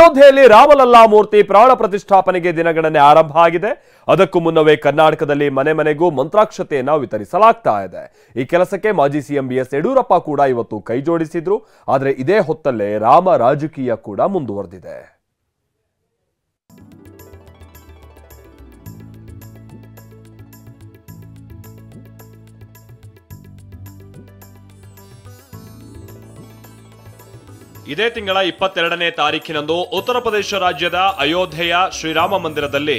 ಅಯೋಧ್ಯೆಯಲ್ಲಿ ರಾಮಲಲ್ಲಾ ಮೂರ್ತಿ ಪ್ರಾಣ ಪ್ರತಿಷ್ಠಾಪನೆಗೆ ದಿನಗಣನೆ ಆರಂಭ ಆಗಿದೆ. ಅದಕ್ಕೂ ಮುನ್ನವೇ ಕರ್ನಾಟಕದಲ್ಲಿ ಮನೆ ಮನೆಗೂ ಮಂತ್ರಾಕ್ಷತೆಯನ್ನ ವಿತರಿಸಲಾಗ್ತಾ ಇದೆ. ಈ ಕೆಲಸಕ್ಕೆ ಮಾಜಿ ಸಿಎಂ ಬಿಎಸ್ ಯಡಿಯೂರಪ್ಪ ಕೂಡ ಇವತ್ತು ಕೈ ಜೋಡಿಸಿದ್ರು. ಆದರೆ ಇದೇ ಹೊತ್ತಲ್ಲೇ ರಾಮ ರಾಜಕೀಯ ಕೂಡ ಮುಂದುವರೆದಿದೆ. ಇದೇ ತಿಂಗಳ 22ನೇ ತಾರೀಖಿನಂದು ಉತ್ತರ ಪ್ರದೇಶ ರಾಜ್ಯದ ಅಯೋಧ್ಯೆಯ ಶ್ರೀರಾಮ ಮಂದಿರದಲ್ಲಿ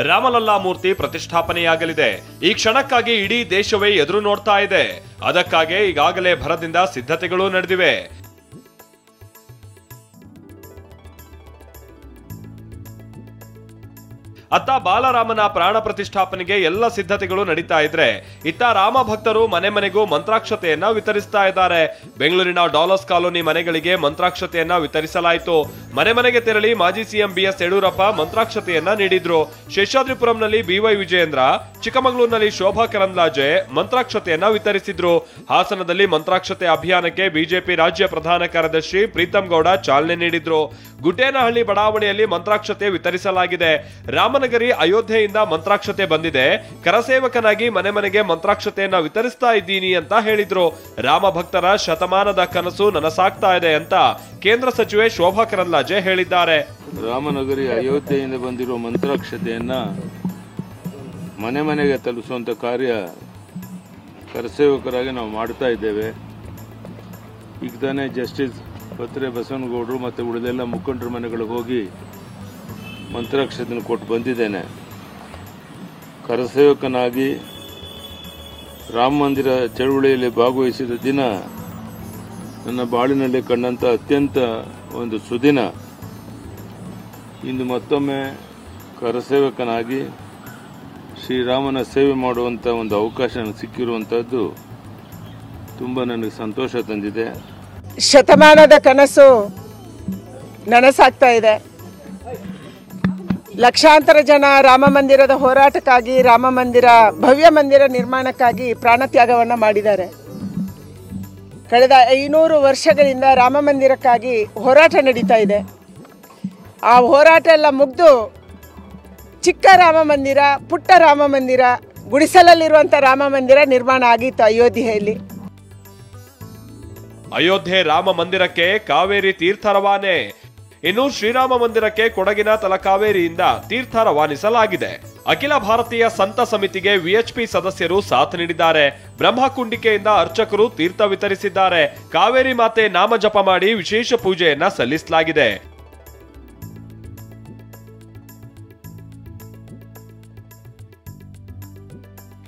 ರಾಮಲಲ್ಲಾ ಮೂರ್ತಿ ಪ್ರತಿಷ್ಠಾಪನೆಯಾಗಲಿದೆ. ಈ ಕ್ಷಣಕ್ಕಾಗಿ ಇಡೀ ದೇಶವೇ ಎದುರು ನೋಡ್ತಾ ಇದೆ. ಅದಕ್ಕಾಗಿ ಈಗಾಗಲೇ ಭರದಿಂದ ಸಿದ್ಧತೆಗಳು ನಡೆದಿವೆ. ಅತ್ತ ಬಾಲರಾಮನ ಪ್ರಾಣ ಪ್ರತಿಷ್ಠಾಪನೆಗೆ ಎಲ್ಲ ಸಿದ್ಧತೆಗಳು ನಡೀತಾ ಇದ್ರೆ, ಇತ್ತ ರಾಮ ಭಕ್ತರು ಮನೆ ಮನೆಗೂ ಮಂತ್ರಾಕ್ಷತೆಯನ್ನ ವಿತರಿಸ್ತಾ ಇದ್ದಾರೆ. ಬೆಂಗಳೂರಿನ ಡಾಲರ್ಸ್ ಕಾಲೋನಿ ಮನೆಗಳಿಗೆ ಮಂತ್ರಾಕ್ಷತೆಯನ್ನ ವಿತರಿಸಲಾಯಿತು. ಮನೆ ಮನೆಗೆ ತೆರಳಿ ಮಾಜಿ ಸಿಎಂ ಬಿಎಸ್ ಯಡಿಯೂರಪ್ಪ ಮಂತ್ರಾಕ್ಷತೆಯನ್ನ ನೀಡಿದ್ರು. ಶೇಷಾದ್ರಿಪುರಂನಲ್ಲಿ ಬಿವೈ ವಿಜಯೇಂದ್ರ, ಚಿಕ್ಕಮಗಳೂರಿನಲ್ಲಿ ಶೋಭಾ ಕರಂದ್ಲಾಜೆ ಮಂತ್ರಾಕ್ಷತೆಯನ್ನ ವಿತರಿಸಿದ್ರು. ಹಾಸನದಲ್ಲಿ ಮಂತ್ರಾಕ್ಷತೆ ಅಭಿಯಾನಕ್ಕೆ ಬಿಜೆಪಿ ರಾಜ್ಯ ಪ್ರಧಾನ ಕಾರ್ಯದರ್ಶಿ ಪ್ರೀತಂ ಗೌಡ ಚಾಲನೆ ನೀಡಿದ್ರು. ಗುಡ್ಡೇನಹಳ್ಳಿ ಬಡಾವಣೆಯಲ್ಲಿ ಮಂತ್ರಾಕ್ಷತೆ ವಿತರಿಸಲಾಗಿದೆ. ರಾಮನಗರಿ ಅಯೋಧ್ಯೆಯಿಂದ ಮಂತ್ರಾಕ್ಷತೆ ಬಂದಿದೆ. ಕರಸೇವಕನಾಗಿ ಮನೆ ಮನೆಗೆ ಮಂತ್ರಾಕ್ಷತೆಯನ್ನ ವಿತರಿಸ್ತಾ ಇದ್ದೀನಿ ಅಂತ ಹೇಳಿದ್ರು. ರಾಮ ಭಕ್ತರ ಶತಮಾನದ ಕನಸು ನನಸಾಗ್ತಾ ಇದೆ ಅಂತ ಕೇಂದ್ರ ಸಚಿವೆ ಶೋಭಾ ಕರಂದ್ಲಾಜೆ ಹೇಳಿದ್ದಾರೆ. ರಾಮನಗರಿ ಅಯೋಧ್ಯೆಯಿಂದ ಬಂದಿರುವ ಮಂತ್ರಾಕ್ಷತೆಯನ್ನ ಮನೆ ಮನೆಗೆ ತಲುಪಿಸುವಂತ ಕಾರ್ಯ ಕರಸೇವಕರಾಗಿ ನಾವು ಮಾಡ್ತಾ ಇದ್ದೇವೆ. ಈಗ ತಾನೇ ಜಸ್ಟಿಸ್ ಪತ್ರೆ ಬಸವನಗೌಡರು ಮತ್ತು ಉಳಿದೆಲ್ಲ ಮುಖಂಡರ ಮನೆಗಳಿಗೆ ಹೋಗಿ ಮಂತ್ರಾಕ್ಷತೆಯನ್ನು ಕೊಟ್ಟು ಬಂದಿದ್ದೇನೆ. ಕರಸೇವಕನಾಗಿ ರಾಮ ಮಂದಿರ ಚಳುವಳಿಯಲ್ಲಿ ಭಾಗವಹಿಸಿದ ದಿನ ನನ್ನ ಬಾಳಿನಲ್ಲಿ ಕಂಡಂಥ ಅತ್ಯಂತ ಒಂದು ಸುದಿನ. ಇಂದು ಮತ್ತೊಮ್ಮೆ ಕರಸೇವಕನಾಗಿ ಶ್ರೀರಾಮನ ಸೇವೆ ಮಾಡುವಂಥ ಒಂದು ಅವಕಾಶ ನನಗೆ ಸಿಕ್ಕಿರುವಂಥದ್ದು ತುಂಬ ನನಗೆ ಸಂತೋಷ ತಂದಿದೆ. ಶತಮಾನದ ಕನಸು ನನಸಾಗ್ತಾ ಇದೆ. ಲಕ್ಷಾಂತರ ಜನ ರಾಮ ಮಂದಿರದ ಹೋರಾಟಕ್ಕಾಗಿ, ರಾಮ ಮಂದಿರ ಭವ್ಯ ಮಂದಿರ ನಿರ್ಮಾಣಕ್ಕಾಗಿ ಪ್ರಾಣತ್ಯಾಗವನ್ನು ಮಾಡಿದ್ದಾರೆ. ಕಳೆದ 500 ವರ್ಷಗಳಿಂದ ರಾಮ ಮಂದಿರಕ್ಕಾಗಿ ಹೋರಾಟ ನಡೀತಾ ಇದೆ. ಆ ಹೋರಾಟ ಎಲ್ಲ ಮುಗಿದು ಚಿಕ್ಕ ರಾಮ ಮಂದಿರ, ಪುಟ್ಟ ರಾಮ ಮಂದಿರ, ಗುಡಿಸಲಲ್ಲಿರುವಂಥ ರಾಮ ಮಂದಿರ ನಿರ್ಮಾಣ ಆಗಿತ್ತು ಅಯೋಧ್ಯೆಯಲ್ಲಿ. ಅಯೋಧ್ಯೆ ರಾಮ ಮಂದಿರಕ್ಕೆ ಕಾವೇರಿ ತೀರ್ಥ ರವಾನೆ. ಇನ್ನು ಶ್ರೀರಾಮ ಮಂದಿರಕ್ಕೆ ಕೊಡಗಿನ ತಲಕಾವೇರಿಯಿಂದ ತೀರ್ಥ ರವಾನಿಸಲಾಗಿದೆ. ಅಖಿಲ ಭಾರತೀಯ ಸಂತ ಸಮಿತಿಗೆ ವಿಎಚ್ಪಿ ಸದಸ್ಯರು ಸಾಥ್ ನೀಡಿದ್ದಾರೆ. ಬ್ರಹ್ಮಕುಂಡಿಕೆಯಿಂದ ಅರ್ಚಕರು ತೀರ್ಥ ವಿತರಿಸಿದ್ದಾರೆ. ಕಾವೇರಿ ಮಾತೆ ನಾಮ ಜಪ ಮಾಡಿ ವಿಶೇಷ ಪೂಜೆಯನ್ನ ಸಲ್ಲಿಸಲಾಗಿದೆ.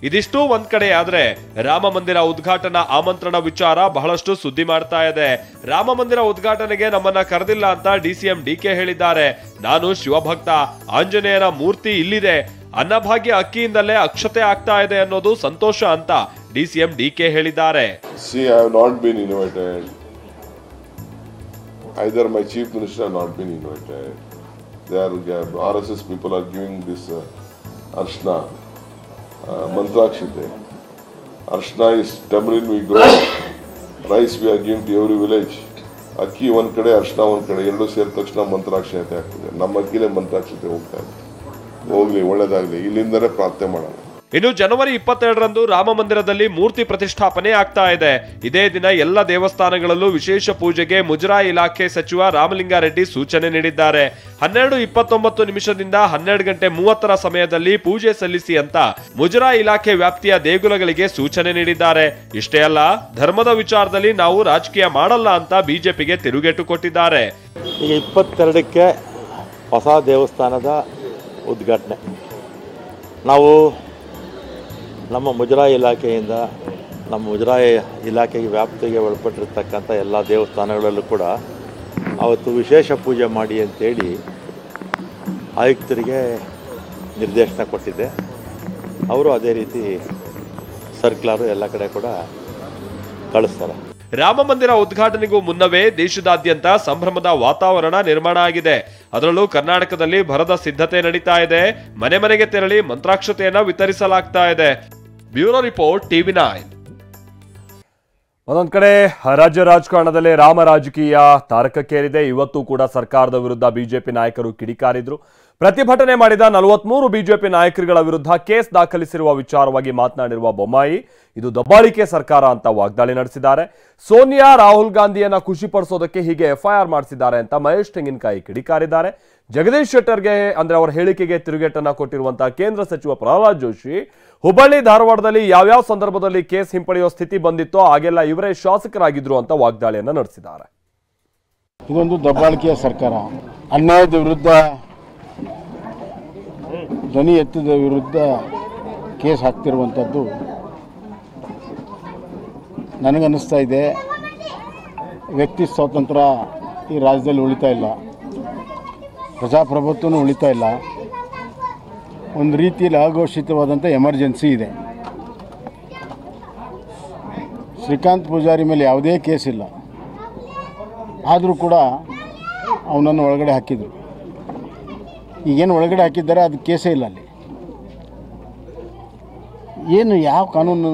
ಇದಿಷ್ಟು ಒಂದ್ ಕಡೆ ಆದ್ರೆ ರಾಮ ಮಂದಿರ ಉದ್ಘಾಟನಾ ಆಮಂತ್ರಣ ವಿಚಾರ ಬಹಳಷ್ಟು ಸುದ್ದಿ ಮಾಡ್ತಾ ಇದೆ. ರಾಮ ಮಂದಿರ ಉದ್ಘಾಟನೆಗೆ ನಮ್ಮನ್ನ ಕರೆದಿಲ್ಲ ಅಂತ ಡಿಸಿಎಂ ಡಿಕೆ ಹೇಳಿದ್ದಾರೆ. ನಾನು ಶಿವಭಕ್ತ, ಆಂಜನೇಯನ ಮೂರ್ತಿ ಇಲ್ಲಿದೆ, ಅನ್ನಭಾಗ್ಯ ಅಕ್ಕಿಯಿಂದಲೇ ಅಕ್ಷತೆ ಆಗ್ತಾ ಇದೆ ಅನ್ನೋದು ಸಂತೋಷ ಅಂತ ಡಿಸಿಎಂ ಡಿಕೆ ಹೇಳಿದ್ದಾರೆ. Either my chief minister have not been invited. RSS people are giving this arshna, mantrakshite. Arshna is tamarind we grow, rice we are giving to every village. ಅಕ್ಕಿ ಒಂದ್ ಕಡೆ, ಅರ್ಶನ ಒಂದ್ ಕಡೆ, ಎರಡು ಸೇರಿದ ತಕ್ಷಣ ಮಂತ್ರಾಕ್ಷತೆ ಆಗ್ತದೆ. ನಮ್ಮ ಅಕ್ಕಿಲೇ ಮಂತ್ರಾಕ್ಷತೆ ಹೋಗ್ತಾ ಇದೆ. ಹೋಗ್ಲಿ, ಒಳ್ಳೇದಾಗ್ಲಿ, ಇಲ್ಲಿಂದಲೇ ಪ್ರಾರ್ಥನೆ ಮಾಡೋಣ. ಇನ್ನು ಜನವರಿ 22ರಂದು ರಾಮ ಮಂದಿರದಲ್ಲಿ ಮೂರ್ತಿ ಪ್ರತಿಷ್ಠಾಪನೆ ಆಗ್ತಾ ಇದೆ. ಇದೇ ದಿನ ಎಲ್ಲ ದೇವಸ್ಥಾನಗಳಲ್ಲೂ ವಿಶೇಷ ಪೂಜೆಗೆ ಮುಜರಾಯಿ ಇಲಾಖೆ ಸಚಿವ ರಾಮಲಿಂಗಾರೆಡ್ಡಿ ಸೂಚನೆ ನೀಡಿದ್ದಾರೆ. 12:29 12:30 ಸಮಯದಲ್ಲಿ ಪೂಜೆ ಸಲ್ಲಿಸಿ ಅಂತ ಮುಜರಾಯಿ ಇಲಾಖೆ ವ್ಯಾಪ್ತಿಯ ದೇಗುಲಗಳಿಗೆ ಸೂಚನೆ ನೀಡಿದ್ದಾರೆ. ಇಷ್ಟೇ ಅಲ್ಲ, ಧರ್ಮದ ವಿಚಾರದಲ್ಲಿ ನಾವು ರಾಜಕೀಯ ಮಾಡಲ್ಲ ಅಂತ ಬಿಜೆಪಿಗೆ ತಿರುಗೇಟು ಕೊಟ್ಟಿದ್ದಾರೆ. ಈಗ 22ಕ್ಕೆ ಹೊಸ ದೇವಸ್ಥಾನದ ಉದ್ಘಾಟನೆ. ನಾವು ನಮ್ಮ ಮುಜರಾಯಿ ಇಲಾಖೆಯಿಂದ, ನಮ್ಮ ಮುಜರಾಯಿ ಇಲಾಖೆಗೆ ವ್ಯಾಪ್ತಿಗೆ ಒಳಪಟ್ಟಿರ್ತಕ್ಕಂಥ ಎಲ್ಲ ದೇವಸ್ಥಾನಗಳಲ್ಲೂ ಕೂಡ ಅವತ್ತು ವಿಶೇಷ ಪೂಜೆ ಮಾಡಿ ಅಂತೇಳಿ ಆಯುಕ್ತರಿಗೆ ನಿರ್ದೇಶನ ಕೊಟ್ಟಿದ್ದೆ. ಅವರು ಅದೇ ರೀತಿ ಸರ್ಕ್ಯುಲರ್ ಎಲ್ಲ ಕಡೆ ಕೂಡ ಕಳಿಸ್ತಾರೆ. ರಾಮ ಮಂದಿರ ಉದ್ಘಾಟನೆಗೂ ಮುನ್ನವೇ ದೇಶದಾದ್ಯಂತ ಸಂಭ್ರಮದ ವಾತಾವರಣ ನಿರ್ಮಾಣ ಆಗಿದೆ. ಅದರಲ್ಲೂ ಕರ್ನಾಟಕದಲ್ಲಿ ಭರದ ಸಿದ್ಧತೆ ನಡೀತಾ ಇದೆ. ಮನೆ ಮನೆಗೆ ತೆರಳಿ ಮಂತ್ರಾಕ್ಷತೆಯನ್ನ ವಿತರಿಸಲಾಗ್ತಾ ಇದೆ. Bureau report, TV9. ಒಂದೊಂದು ಕಡೆ ರಾಜ್ಯ ರಾಜಕಾರಣದಲ್ಲಿ ರಾಮ ರಾಜಕೀಯ ತಾರಕಕ್ಕೇರಿದೆ. ಇವತ್ತು ಕೂಡ ಸರ್ಕಾರದ ವಿರುದ್ಧ ಬಿಜೆಪಿ ನಾಯಕರು ಕಿಡಿಕಾರಿದ್ರು. ಪ್ರತಿಭಟನೆ ಮಾಡಿದ 43 ಬಿಜೆಪಿ ನಾಯಕರುಗಳ ವಿರುದ್ಧ ಕೇಸ್ ದಾಖಲಿಸಿರುವ ವಿಚಾರವಾಗಿ ಮಾತನಾಡಿರುವ ಬೊಮ್ಮಾಯಿ, ಇದು ದಬ್ಬಾಳಿಕೆ ಸರ್ಕಾರ ಅಂತ ವಾಗ್ದಾಳಿ ನಡೆಸಿದ್ದಾರೆ. ಸೋನಿಯಾ ರಾಹುಲ್ ಗಾಂಧಿಯನ್ನ ಖುಷಿಪಡಿಸೋದಕ್ಕೆ ಹೀಗೆ ಎಫ್ಐಆರ್ ಮಾಡಿಸಿದ್ದಾರೆ ಅಂತ ಮಹೇಶ್ ತೆಂಗಿನಕಾಯಿ ಕಿಡಿಕಾರಿದ್ದಾರೆ. ಜಗದೀಶ್ ಶೆಟ್ಟರ್ಗೆ ಅಂದ್ರೆ ಅವರ ಹೇಳಿಕೆಗೆ ತಿರುಗೇಟನ್ನ ಕೊಟ್ಟಿರುವಂತಹ ಕೇಂದ್ರ ಸಚಿವ ಪ್ರಹ್ಲಾದ್ ಜೋಶಿ, ಹುಬ್ಬಳ್ಳಿ ಧಾರವಾಡದಲ್ಲಿ ಯಾವ್ಯಾವ ಸಂದರ್ಭದಲ್ಲಿ ಕೇಸ್ ಹಿಂಪಡೆಯೋ ಸ್ಥಿತಿ ಬಂದಿತ್ತೋ ಆಗೆಲ್ಲ ಇವರೇ ಶಾಸಕರಾಗಿದ್ರು ಅಂತ ವಾಗ್ದಾಳಿಯನ್ನ ನಡೆಸಿದ್ದಾರೆ. ಇದೊಂದು ದಬ್ಬಾಳಿಕೆಯ ಸರ್ಕಾರ. ಅನ್ಯಾಯದ ವಿರುದ್ಧ ಧ್ವನಿ ಎತ್ತದ ವಿರುದ್ಧ ಕೇಸ್ ಹಾಕ್ತಿರುವಂಥದ್ದು ನನಗನ್ನಿಸ್ತಾ ಇದೆ. ವ್ಯಕ್ತಿ ಸ್ವಾತಂತ್ರ್ಯ ಈ ರಾಜ್ಯದಲ್ಲಿ ಉಳಿತಾ ಇಲ್ಲ, ಪ್ರಜಾಪ್ರಭುತ್ವನೂ ಉಳಿತಾ ಇಲ್ಲ. ಒಂದು ರೀತಿಯಲ್ಲಿ ಅಘೋಷಿತವಾದಂಥ ಎಮರ್ಜೆನ್ಸಿ ಇದೆ. ಶ್ರೀಕಾಂತ್ ಪೂಜಾರಿ ಮೇಲೆ ಯಾವುದೇ ಕೇಸ್ ಇಲ್ಲ, ಆದರೂ ಕೂಡ ಅವನನ್ನು ಒಳಗಡೆ ಹಾಕಿದರು. ಈಗೇನು ಒಳಗಡೆ ಹಾಕಿದ್ದಾರೆ ಅದು ಕೇಸೇ ಇಲ್ಲ. ಅಲ್ಲಿ ಏನು ಯಾವ ಕಾನೂನು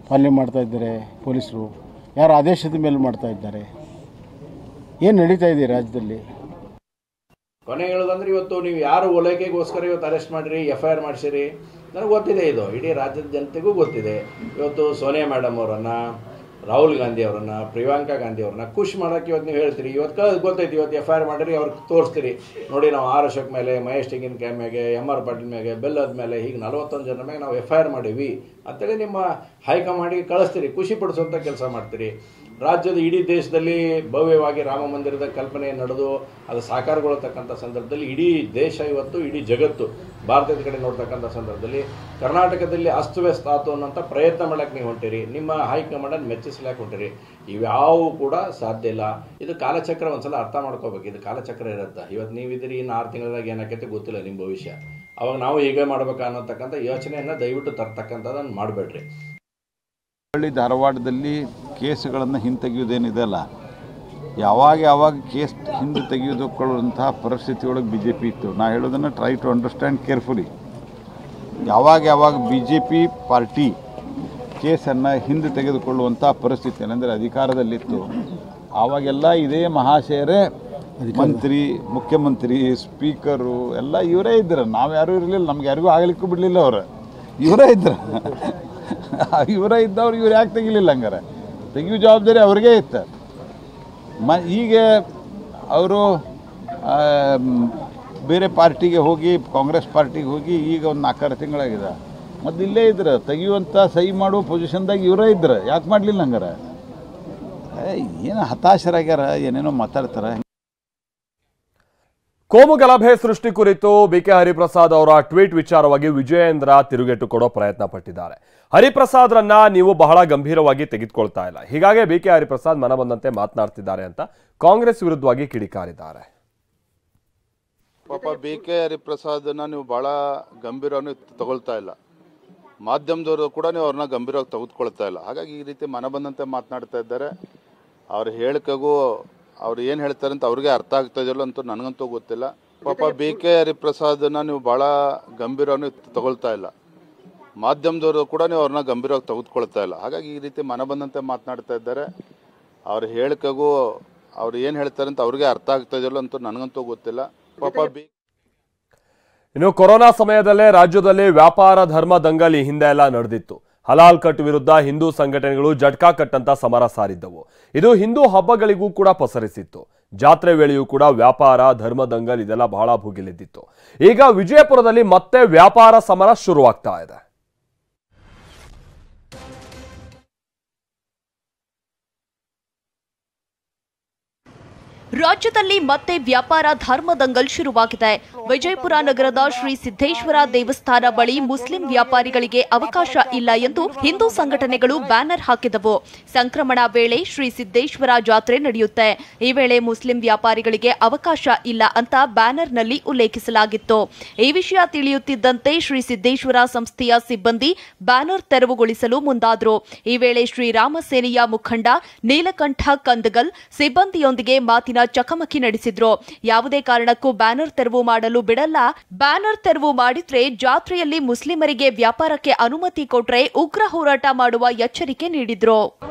ಪಾಲನೆ ಮಾಡ್ತಾ ಇದ್ದಾರೆ ಪೊಲೀಸರು? ಯಾರ ಆದೇಶದ ಮೇಲೆ ಮಾಡ್ತಾ ಇದ್ದಾರೆ? ಏನು ನಡೀತಾ ಇದೆ ರಾಜ್ಯದಲ್ಲಿ? ಕೊನೆಗೆ ಹೇಳೋದಂದ್ರೆ ಇವತ್ತು ನೀವು ಯಾರು ಓಲೈಕೆಗೋಸ್ಕರ ಇವತ್ತು ಅರೆಸ್ಟ್ ಮಾಡಿರಿ, FIR ಮಾಡಿಸಿರಿ, ನನಗೆ ಗೊತ್ತಿದೆ. ಇದು ಇಡೀ ರಾಜ್ಯದ ಜನತೆಗೂ ಗೊತ್ತಿದೆ. ಇವತ್ತು ಸೋನಿಯಾ ಮೇಡಮ್ ಅವರನ್ನು, ರಾಹುಲ್ ಗಾಂಧಿ ಅವರನ್ನು, ಪ್ರಿಯಾಂಕಾ ಗಾಂಧಿ ಅವ್ರನ್ನ ಖುಷಿ ಮಾಡೋಕ್ಕೆ ಇವತ್ತು ನೀವು ಹೇಳ್ತೀರಿ. ಇವತ್ತು ಗೊತ್ತೈತಿ, ಇವತ್ತು FIR ಮಾಡಿರಿ, ಅವ್ರಿಗೆ ತೋರಿಸ್ತೀರಿ. ನೋಡಿ ನಾವು ಆರ್ ಅಶೋಕ್ ಮೇಲೆ, ಮಹೇಶ್ ತೆಂಗಿನಕಾಯಿ ಮೇಲೆ, MR ಪಾಟೀಲ್ ಮೇಲೆ, ಬೆಲ್ಲದ ಮೇಲೆ, ಹೀಗೆ 41 ಜನರ ಮೇಲೆ ನಾವು FIR ಮಾಡೀವಿ ಅಂತೇಳಿ ನಿಮ್ಮ ಹೈಕಮಾಂಡಿಗೆ ಕಳಿಸ್ತೀರಿ, ಖುಷಿ ಪಡಿಸುವಂಥ ಕೆಲಸ ಮಾಡ್ತೀರಿ. ರಾಜ್ಯದ ಇಡೀ ದೇಶದಲ್ಲಿ ಭವ್ಯವಾಗಿ ರಾಮ ಮಂದಿರದ ಕಲ್ಪನೆ ನಡೆದು ಅದು ಸಾಕಾರಗೊಳ್ಳತಕ್ಕಂಥ ಸಂದರ್ಭದಲ್ಲಿ ಇಡೀ ದೇಶ ಇವತ್ತು, ಇಡೀ ಜಗತ್ತು ಭಾರತದ ಕಡೆ ನೋಡ್ತಕ್ಕಂಥ ಸಂದರ್ಭದಲ್ಲಿ ಕರ್ನಾಟಕದಲ್ಲಿ ಅಸ್ತವ್ಯಸ್ತ ಆತು ಅನ್ನೋಂಥ ಪ್ರಯತ್ನ ಮಾಡಕ್ಕೆ ನೀವು ಹೊಂಟಿರಿ. ನಿಮ್ಮ ಹೈಕಮಾಂಡನ್ನು ಮೆಚ್ಚಿಸ್ಲಾಕೆ ಹೊಂಟಿರಿ. ಇವ್ಯಾವು ಕೂಡ ಸಾಧ್ಯ ಇಲ್ಲ. ಇದು ಕಾಲಚಕ್ರ. ಒಂದ್ಸಲ ಅರ್ಥ ಮಾಡ್ಕೋಬೇಕು, ಇದು ಕಾಲಚಕ್ರ ಇರುತ್ತೆ. ಇವತ್ತು ನೀವಿದ್ದೀರಿ, ಇನ್ನು 6 ತಿಂಗಳದಾಗ ಏನಾಕೈತೆ ಗೊತ್ತಿಲ್ಲ ನಿಮ್ಮ ಭವಿಷ್ಯ. ಅವಾಗ ನಾವು ಹೀಗೆ ಮಾಡ್ಬೇಕಾ ಅನ್ನೋತಕ್ಕಂಥ ಯೋಚನೆಯನ್ನು ದಯವಿಟ್ಟು ತರ್ತಕ್ಕಂಥದ್ದನ್ನು ಮಾಡಬೇಡ್ರಿ. ಹುಬ್ಬಳ್ಳಿ ಧಾರವಾಡದಲ್ಲಿ ಕೇಸುಗಳನ್ನು ಹಿಂತೆಗೆಯುವುದೇನಿದೆ ಅಲ್ಲ, ಯಾವಾಗ ಕೇಸ್ ಹಿಂದೆ ತೆಗೆದುಕೊಳ್ಳುವಂತಹ ಪರಿಸ್ಥಿತಿಯೊಳಗೆ BJP ಇತ್ತು. ನಾ ಹೇಳೋದನ್ನು ಟ್ರೈ ಟು ಅಂಡರ್ಸ್ಟ್ಯಾಂಡ್ ಕೇರ್ಫುಲಿ. ಯಾವಾಗ BJP ಪಾರ್ಟಿ ಕೇಸನ್ನು ಹಿಂದೆ ತೆಗೆದುಕೊಳ್ಳುವಂಥ ಪರಿಸ್ಥಿತಿ ಅಂದರೆ ಅಧಿಕಾರದಲ್ಲಿತ್ತು, ಆವಾಗೆಲ್ಲ ಇದೇ ಮಹಾಶಯರೇ ಮಂತ್ರಿ, ಮುಖ್ಯಮಂತ್ರಿ, ಸ್ಪೀಕರು ಎಲ್ಲ ಇವರೇ ಇದ್ರು. ನಾವು ಯಾರೂ ಇರಲಿಲ್ಲ, ನಮ್ಗೆ ಯಾರಿಗೂ ಆಗಲಿಕ್ಕೂ ಬಿಡಲಿಲ್ಲ. ಅವರು ಇವರೇ ಇದ್ರು. ಇವರೇ ಇದ್ದವ್ರು ಇವ್ರು ಯಾಕೆ ತೆಗಿಲಿಲ್ಲ? ಹಂಗಾರೆ ತೆಗಿಯೋ ಜವಾಬ್ದಾರಿ ಅವ್ರಿಗೆ ಇತ್ತು. ಈಗ ಅವರು ಬೇರೆ ಪಾರ್ಟಿಗೆ ಹೋಗಿ, ಕಾಂಗ್ರೆಸ್ ಪಾರ್ಟಿಗೆ ಹೋಗಿ ಈಗ ಒಂದು 4-6 ತಿಂಗಳಾಗಿದೆ. ಮತ್ತು ಇಲ್ಲೇ ಇದ್ರು, ತೆಗಿಯುವಂಥ ಸಹಿ ಮಾಡುವ ಪೊಸಿಷನ್ದಾಗ ಇವರೇ ಇದ್ರು. ಯಾಕೆ ಮಾಡಲಿಲ್ಲ? ಹಂಗಾರೆ ಏನು ಹತಾಶರಾಗ್ಯಾರ, ಏನೇನೋ ಮಾತಾಡ್ತಾರೆ. ಕೋಮು ಗಲಭೆ ಸೃಷ್ಟಿ ಕುರಿತು BK ಹರಿಪ್ರಸಾದ್ ಅವರ ಟ್ವೀಟ್ ವಿಚಾರವಾಗಿ ವಿಜಯೇಂದ್ರ ತಿರುಗೇಟು ಕೊಡೋ ಪ್ರಯತ್ನ ಪಟ್ಟಿದ್ದಾರೆ. ಹರಿಪ್ರಸಾದ್ರನ್ನ ನೀವು ಬಹಳ ಗಂಭೀರವಾಗಿ ತೆಗೆದುಕೊಳ್ತಾ ಇಲ್ಲ, ಹೀಗಾಗಿ BK ಹರಿಪ್ರಸಾದ್ ಮನ ಬಂದಂತೆ ಮಾತನಾಡ್ತಿದ್ದಾರೆ ಅಂತ ಕಾಂಗ್ರೆಸ್ ವಿರುದ್ಧವಾಗಿ ಕಿಡಿಕಾರಿದ್ದಾರೆ. ಪಾಪ BK ಹರಿಪ್ರಸಾದನ್ನ ನೀವು ಭಾಳ ಗಂಭೀರವಾಗಿ ತಗೊಳ್ತಾ ಇಲ್ಲ, ಮಾಧ್ಯಮದವರು ಕೂಡ ನೀವು ಅವ್ರನ್ನ ಗಂಭೀರವಾಗಿ ತೆಗೆದುಕೊಳ್ತಾ ಇಲ್ಲ. ಹಾಗಾಗಿ ಈ ರೀತಿ ಮನ ಬಂದಂತೆ ಮಾತನಾಡ್ತಾ ಇದ್ದಾರೆ. ಅವ್ರ ಹೇಳಿಕೆಗೂ ಅವ್ರು ಏನು ಹೇಳ್ತಾರೆ ಅಂತ ಅವ್ರಿಗೆ ಅರ್ಥ ಆಗ್ತಾ ಇದೆಯಲ್ಲ ಅಂತೂ ನನಗಂತೂ ಗೊತ್ತಿಲ್ಲ. ಪಾಪ BK ಹರಿಪ್ರಸಾದನ್ನ ನೀವು ಭಾಳ ಗಂಭೀರವಾಗಿ ತಗೊಳ್ತಾ ಇಲ್ಲ, ಮಾಧ್ಯಮದವರು ಕೂಡ ನೀವು ಅವ್ರನ್ನ ಗಂಭೀರವಾಗಿ ತೆಗೆದುಕೊಳ್ತಾ ಇಲ್ಲ. ಹಾಗಾಗಿ ಈ ರೀತಿ ಮನ ಬಂದಂತೆ ಮಾತನಾಡ್ತಾ ಇದ್ದಾರೆ. ಅವ್ರ ಹೇಳಿಕೆಗೂ ಅವ್ರು ಏನು ಹೇಳ್ತಾರೆ ಅಂತ ಅವ್ರಿಗೆ ಅರ್ಥ ಆಗ್ತಾ ಇದೆಯಲ್ಲ ಅಂತೂ ನನಗಂತೂ ಗೊತ್ತಿಲ್ಲ. ಪಾಪ ಇನ್ನು ಕೊರೋನಾ ಸಮಯದಲ್ಲೇ ರಾಜ್ಯದಲ್ಲಿ ವ್ಯಾಪಾರ ಧರ್ಮ ದಂಗಲಿ ಹಿಂದೆ ಎಲ್ಲ ನಡೆದಿತ್ತು. ಹಲಾಲ್ ಕಟ್ ವಿರುದ್ಧ ಹಿಂದೂ ಸಂಘಟನೆಗಳು ಜಟ್ಕಾ ಕಟ್ ಅಂತ ಸಮರ ಸಾರಿದ್ದವು. ಇದು ಹಿಂದೂ ಹಬ್ಬಗಳಿಗೂ ಕೂಡ ಪಸರಿಸಿತ್ತು. ಜಾತ್ರೆ ವೇಳೆಯೂ ಕೂಡ ವ್ಯಾಪಾರ ಧರ್ಮ ದಂಗಲ್ ಇದೆಲ್ಲ ಬಹಳ ಭುಗಿಲೆದ್ದಿತ್ತು. ಈಗ ವಿಜಯಪುರದಲ್ಲಿ ಮತ್ತೆ ವ್ಯಾಪಾರ ಸಮರ ಶುರುವಾಗ್ತಾ ಇದೆ. ರಾಜ್ಯದಲ್ಲಿ ಮತ್ತೆ ವ್ಯಾಪಾರ ಧರ್ಮ ದಂಗಲ್ ಶುರುವಾಗಿದೆ. ವಿಜಯಪುರ ನಗರದ ಶ್ರೀ ಸಿದ್ದೇಶ್ವರ ದೇವಸ್ಥಾನ ಬಳಿ ಮುಸ್ಲಿಂ ವ್ಯಾಪಾರಿಗಳಿಗೆ ಅವಕಾಶ ಇಲ್ಲ ಎಂದು ಹಿಂದೂ ಸಂಘಟನೆಗಳು ಬ್ಯಾನರ್ ಹಾಕಿದವು. ಸಂಕ್ರಮಣ ವೇಳೆ ಶ್ರೀ ಸಿದ್ದೇಶ್ವರ ಜಾತ್ರೆ ನಡೆಯುತ್ತೆ, ಈ ವೇಳೆ ಮುಸ್ಲಿಂ ವ್ಯಾಪಾರಿಗಳಿಗೆ ಅವಕಾಶ ಇಲ್ಲ ಅಂತ ಬ್ಯಾನರ್ನಲ್ಲಿ ಉಲ್ಲೇಖಿಸಲಾಗಿತ್ತು. ಈ ವಿಷಯ ತಿಳಿಯುತ್ತಿದ್ದಂತೆ ಶ್ರೀ ಸಿದ್ದೇಶ್ವರ ಸಂಸ್ಥೆಯ ಸಿಬ್ಬಂದಿ ಬ್ಯಾನರ್ ತೆರವುಗೊಳಿಸಲು ಮುಂದಾದರು. ಈ ವೇಳೆ ಶ್ರೀರಾಮ ಸೇನೆಯ ಮುಖಂಡ ನೀಲಕಂಠ ಕಂದಗಲ್ ಸಿಬ್ಬಂದಿಯೊಂದಿಗೆ ಮಾತಿನ ಮಾತಿನ ಚಕಮಕಿ ನಡೆಸಿದ್ರು. ಯಾವುದೇ ಕಾರಣಕ್ಕೂ ಬ್ಯಾನರ್ ತೆರವು ಮಾಡಲು ಬಿಡಲ್ಲ, ಬ್ಯಾನರ್ ತೆರವು ಮಾಡಿದ್ರೆ ಜಾತ್ರೆಯಲ್ಲಿ ಮುಸ್ಲಿಮರಿಗೆ ವ್ಯಾಪಾರಕ್ಕೆ ಅನುಮತಿ ಕೊಟ್ರೆ ಉಗ್ರ ಹೋರಾಟ ಮಾಡುವ ಎಚ್ಚರಿಕೆ ನೀಡಿದ್ರು.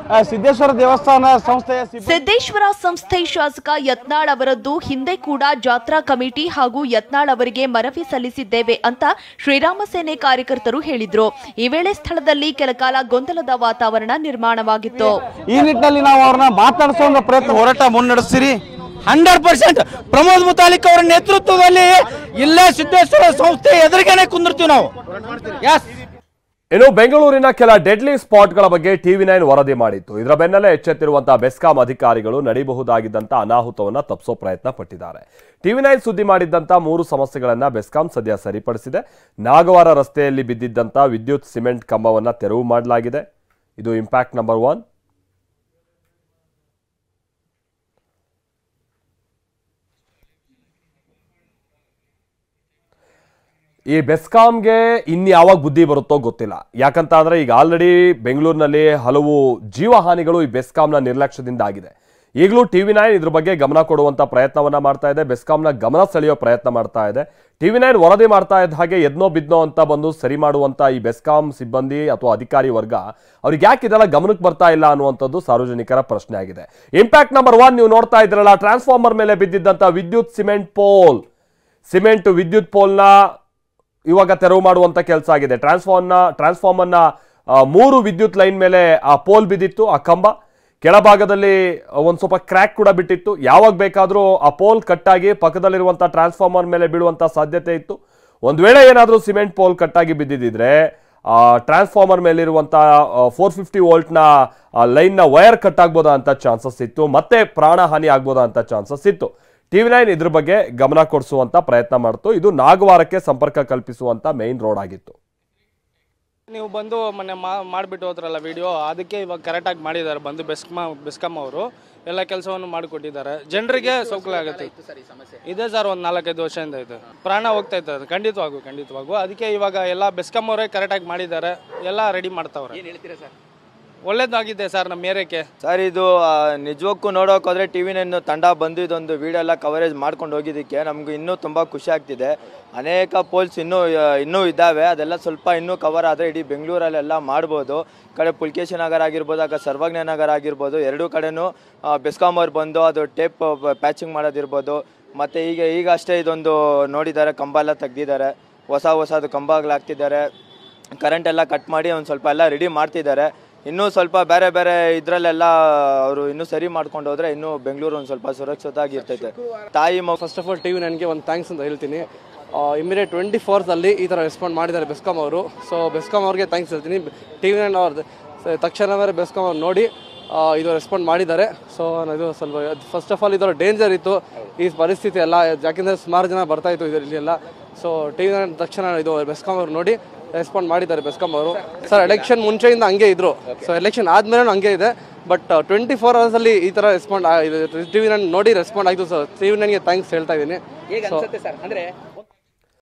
ಸಿದ್ದೇಶ್ವರ ದೇವಸ್ಥಾನ ಸಿದ್ದೇಶ್ವರ ಸಂಸ್ಥೆ ಶಾಸಕ ಯತ್ನಾಳ್ ಅವರದ್ದು ಹಿಂದೆ ಕೂಡ ಜಾತ್ರಾ ಕಮಿಟಿ ಹಾಗೂ ಯತ್ನಾಳ್ ಅವರಿಗೆ ಮನವಿ ಸಲ್ಲಿಸಿದ್ದೇವೆ ಅಂತ ಶ್ರೀರಾಮ ಸೇನೆ ಕಾರ್ಯಕರ್ತರು ಹೇಳಿದ್ರು. ಈ ವೇಳೆ ಸ್ಥಳದಲ್ಲಿ ಕೆಲಕಾಲ ಗೊಂದಲದ ವಾತಾವರಣ ನಿರ್ಮಾಣವಾಗಿತ್ತು. ಈ ನಿಟ್ಟಿನಲ್ಲಿ ನಾವು ಅವ್ರನ್ನ ಮಾತಾಡಿಸುವ ಪ್ರಯತ್ನ ಹೋರಾಟ ಮುನ್ನಡೆಸ್ತೀರಿ. 100% ಪ್ರಮೋದ್ ಮುತಾಲಿಕ್ ಅವರ ನೇತೃತ್ವದಲ್ಲಿ ಇಲ್ಲೇ ಸಿದ್ದೇಶ್ವರ ಸಂಸ್ಥೆ ಎದುರಿಗೇನೆ ಕುಂದಿರ್ತೀವಿ ನಾವು. ಇನ್ನು ಬೆಂಗಳೂರಿನ ಕೆಲ ಡೆಡ್ಲಿ ಸ್ಪಾಟ್ಗಳ ಬಗ್ಗೆ TV9 ವರದಿ ಮಾಡಿತ್ತು. ಇದರ ಬೆನ್ನಲ್ಲೇ ಎಚ್ಚೆತ್ತಿರುವಂತಹ ಬೆಸ್ಕಾಂ ಅಧಿಕಾರಿಗಳು ನಡೆಯಬಹುದಾಗಿದ್ದಂತ ಅನಾಹುತವನ್ನ ತಪ್ಪಿಸೋ ಪ್ರಯತ್ನ ಪಟ್ಟಿದ್ದಾರೆ. TV9 ಸುದ್ದಿ ಮಾಡಿದ್ದಂತ 3 ಸಮಸ್ಯೆಗಳನ್ನ ಬೆಸ್ಕಾಂ ಸದ್ಯ ಸರಿಪಡಿಸಿದೆ. ನಾಗವಾರ ರಸ್ತೆಯಲ್ಲಿ ಬಿದ್ದಿದ್ದಂತ ವಿದ್ಯುತ್ ಸಿಮೆಂಟ್ ಕಂಬವನ್ನ ತೆರವು ಮಾಡಲಾಗಿದೆ. ಇದು ಇಂಪ್ಯಾಕ್ಟ್ ನಂಬರ್ 1. ಈ ಬೆಸ್ಕಾಂಗೆ ಇನ್ಯಾವಾಗ ಬುದ್ಧಿ ಬರುತ್ತೋ ಗೊತ್ತಿಲ್ಲ. ಯಾಕಂತ ಅಂದ್ರೆ ಈಗ ಆಲ್ರೆಡಿ ಬೆಂಗಳೂರಿನಲ್ಲಿ ಹಲವು ಜೀವಹಾನಿಗಳು ಈ ಬೆಸ್ಕಾಂನ ನಿರ್ಲಕ್ಷ್ಯದಿಂದ ಆಗಿದೆ. ಈಗಲೂ TV9 ಇದ್ರ ಬಗ್ಗೆ ಗಮನ ಕೊಡುವಂತ ಪ್ರಯತ್ನವನ್ನ ಮಾಡ್ತಾ ಇದೆ. ಬೆಸ್ಕಾಂನ ಗಮನ ಸೆಳೆಯೋ ಪ್ರಯತ್ನ ಮಾಡ್ತಾ ಇದೆ. TV9 ವರದಿ ಮಾಡ್ತಾ ಇದ್ದ ಹಾಗೆ ಎದ್ನೋ ಬಿದ್ನೋ ಅಂತ ಬಂದು ಸರಿ ಮಾಡುವಂತ ಈ ಬೆಸ್ಕಾಂ ಸಿಬ್ಬಂದಿ ಅಥವಾ ಅಧಿಕಾರಿ ವರ್ಗ ಅವ್ರಿಗೆ ಯಾಕೆ ಇದೆಲ್ಲ ಗಮನಕ್ಕೆ ಬರ್ತಾ ಇಲ್ಲ ಅನ್ನುವಂಥದ್ದು ಸಾರ್ವಜನಿಕರ ಪ್ರಶ್ನೆ ಆಗಿದೆ. ಇಂಪ್ಯಾಕ್ಟ್ ನಂಬರ್ 1 ನೀವು ನೋಡ್ತಾ ಇದ್ರಲ್ಲ, ಟ್ರಾನ್ಸ್ಫಾರ್ಮರ್ ಮೇಲೆ ಬಿದ್ದಿದ್ದಂತ ವಿದ್ಯುತ್ ಸಿಮೆಂಟ್ ವಿದ್ಯುತ್ ಪೋಲ್ನ ಇವಾಗ ತೆರವು ಮಾಡುವಂತ ಕೆಲಸ ಆಗಿದೆ. ಟ್ರಾನ್ಸ್ಫಾರ್ಮರ್ನ 3 ವಿದ್ಯುತ್ ಲೈನ್ ಮೇಲೆ ಆ ಪೋಲ್ ಬಿದ್ದಿತ್ತು. ಆ ಕಂಬ ಕೆಳಭಾಗದಲ್ಲಿ ಒಂದು ಸ್ವಲ್ಪ ಕ್ರ್ಯಾಕ್ ಕೂಡ ಬಿಟ್ಟಿತ್ತು. ಯಾವಾಗ ಬೇಕಾದರೂ ಆ ಪೋಲ್ ಕಟ್ಟಾಗಿ ಪಕ್ಕದಲ್ಲಿರುವಂಥ ಟ್ರಾನ್ಸ್ಫಾರ್ಮರ್ ಮೇಲೆ ಬೀಳುವಂಥ ಸಾಧ್ಯತೆ ಇತ್ತು. ಒಂದು ವೇಳೆ ಏನಾದರೂ ಸಿಮೆಂಟ್ ಪೋಲ್ ಕಟ್ಟಾಗಿ ಬಿದ್ದಿದ್ದರೆ ಟ್ರಾನ್ಸ್ಫಾರ್ಮರ್ ಮೇಲಿರುವಂಥ 450 ವೋಲ್ಟ್ನ ಲೈನ್ನ ವೈರ್ ಕಟ್ ಆಗ್ಬೋದಾ ಅಂತ ಚಾನ್ಸಸ್ ಇತ್ತು. ಮತ್ತೆ ಪ್ರಾಣಹಾನಿ ಆಗ್ಬೋದಾ ಅಂತ ಚಾನ್ಸಸ್ ಇತ್ತು. TV9 ಇದ್ರ ಬಗ್ಗೆ ಗಮನ ಕೊಡಿಸುವಂತ ಪ್ರಯತ್ನ ಮಾಡ್ತು. ಇದು ನಾಗವಾರಕ್ಕೆ ಸಂಪರ್ಕ ಕಲ್ಪಿಸುವಂತ ಮೇನ್ ರೋಡ್ ಆಗಿತ್ತು. ನೀವು ಬಂದು ಮೊನ್ನೆ ಮಾಡಿಬಿಟ್ಟು ಹೋದ್ರಲ್ಲ ವಿಡಿಯೋ, ಅದಕ್ಕೆ ಇವಾಗ ಕರೆಕ್ಟಾಗಿ ಮಾಡಿದ್ದಾರೆ. ಬಂದು ಬೆಸ್ಕಾಂ ಅವರು ಎಲ್ಲ ಕೆಲಸವನ್ನು ಮಾಡಿಕೊಟ್ಟಿದ್ದಾರೆ. ಜನರಿಗೆ ಸೌಕರ್ಯ ಆಗುತ್ತೆ. ಇದೆ ಸರ್, ಒಂದು 4-5 ವರ್ಷದಿಂದ ಇದೆ. ಪ್ರಾಣ ಹೋಗ್ತಾ ಇತ್ತು ಅದು ಖಂಡಿತವಾಗೂ. ಅದಕ್ಕೆ ಇವಾಗ ಎಲ್ಲ ಬೆಸ್ಕಾಂ ಅವರೇ ಕರೆಕ್ಟಾಗಿ ಮಾಡಿದ್ದಾರೆ. ಎಲ್ಲ ರೆಡಿ ಮಾಡ್ತಾವ್ರೆ. ಒಳ್ಳೇದಾಗಿದೆ ಸರ್ ನಮ್ಮ ಏರಿಯಾಕ್ಕೆ. ಸರ್ ಇದು ನಿಜಕ್ಕೂ ನೋಡೋಕೆ ಹೋದರೆ TV9 ತಂಡ ಬಂದು ಇದೊಂದು ವಿಡಿಯೋ ಎಲ್ಲ ಕವರೇಜ್ ಮಾಡ್ಕೊಂಡು ಹೋಗಿದ್ದಕ್ಕೆ ನಮ್ಗೆ ಇನ್ನೂ ತುಂಬ ಖುಷಿ ಆಗ್ತಿದೆ. ಅನೇಕ ಪೋಲ್ಸ್ ಇನ್ನೂ ಇದ್ದಾವೆ. ಅದೆಲ್ಲ ಸ್ವಲ್ಪ ಇನ್ನೂ ಕವರ್ ಆದರೆ ಇಡೀ ಬೆಂಗಳೂರಲ್ಲೆಲ್ಲ ಮಾಡ್ಬೋದು. ಕಡೆ ಪುಲ್ಕೇಶಿ ನಗರ ಆಗಿರ್ಬೋದು, ಆಗ ಸರ್ವಜ್ಞ ನಗರ ಆಗಿರ್ಬೋದು, ಎರಡೂ ಕಡೆನೂ ಬೆಸ್ಕಾಂ ಅವ್ರು ಬಂದು ಅದು ಟೇಪ್ ಪ್ಯಾಚಿಂಗ್ ಮಾಡೋದಿರ್ಬೋದು. ಮತ್ತು ಈಗ ಅಷ್ಟೇ ಇದೊಂದು ನೋಡಿದ್ದಾರೆ, ಕಂಬ ಎಲ್ಲ ತೆಗ್ದಿದ್ದಾರೆ. ಹೊಸದು ಕಂಬಗಳಾಗ್ತಿದ್ದಾರೆ. ಕರೆಂಟ್ ಎಲ್ಲ ಕಟ್ ಮಾಡಿ ಒಂದು ಸ್ವಲ್ಪ ಎಲ್ಲ ರೆಡಿ ಮಾಡ್ತಿದ್ದಾರೆ. ಇನ್ನೂ ಸ್ವಲ್ಪ ಬೇರೆ ಇದರಲ್ಲೆಲ್ಲ ಅವರು ಇನ್ನೂ ಸರಿ ಮಾಡ್ಕೊಂಡು ಹೋದ್ರೆ ಇನ್ನೂ ಬೆಂಗಳೂರು ಒಂದು ಸ್ವಲ್ಪ ಸುರಕ್ಷಿತವಾಗಿ ಇರ್ತೈತೆ. ತಾಯಿ ಫಸ್ಟ್ ಆಫ್ ಆಲ್ TV9ಗೆ ಒಂದು ಥ್ಯಾಂಕ್ಸ್ ಅಂತ ಹೇಳ್ತೀನಿ. ಇಮಿಡಿಯೇಟ್ 24 ಅಲ್ಲಿ ಈ ಥರ ರೆಸ್ಪಾಂಡ್ ಮಾಡಿದ್ದಾರೆ ಬೆಸ್ಕಾಂ ಅವರು. ಸೊ ಬೆಸ್ಕಾಂ ಅವ್ರಿಗೆ ಥ್ಯಾಂಕ್ಸ್ ಹೇಳ್ತೀನಿ. TV9 ಅವ್ರದ್ದು ತಕ್ಷಣವೇ ಬೆಸ್ಕಾಂ ಅವ್ರು ನೋಡಿ ಇದು ರೆಸ್ಪಾಂಡ್ ಮಾಡಿದ್ದಾರೆ. ಸೊ ಇದು ಸ್ವಲ್ಪ ಫಸ್ಟ್ ಆಫ್ ಆಲ್ ಇದರ ಡೇಂಜರ್ ಇತ್ತು ಈ ಪರಿಸ್ಥಿತಿ ಎಲ್ಲ, ಯಾಕೆಂದರೆ ಸುಮಾರು ಜನ ಬರ್ತಾಯಿತ್ತು ಇಲ್ಲಿ ಎಲ್ಲ. ಸೊ TV9 ತಕ್ಷಣ ಇದು ಬೆಸ್ಕಾಂ ಅವ್ರು ನೋಡಿ ರೆಸ್ಪಾಂಡ್ ಮಾಡಿದ್ದಾರೆ ಬೆಸ್ಕಾಂ ಅವರು. ಸರ್ ಎಲೆಕ್ಷನ್ ಮುಂಚೆಯಿಂದ ಹಂಗೆ ಇದ್ರು. ಸೊ ಎಲೆಕ್ಷನ್ ಆದ್ಮೇಲೆ ಹಂಗೆ ಇದೆ. ಬಟ್ 24 hours ಅಲ್ಲಿ ಈ ತರ ರೆಸ್ಪಾಂಡ್ TV9 ನೋಡಿ ರೆಸ್ಪಾಂಡ್ ಆಯ್ತು. ಸರ್ TV9ಗೆ ಥ್ಯಾಂಕ್ಸ್ ಹೇಳ್ತಾ ಇದ್ದೀನಿ.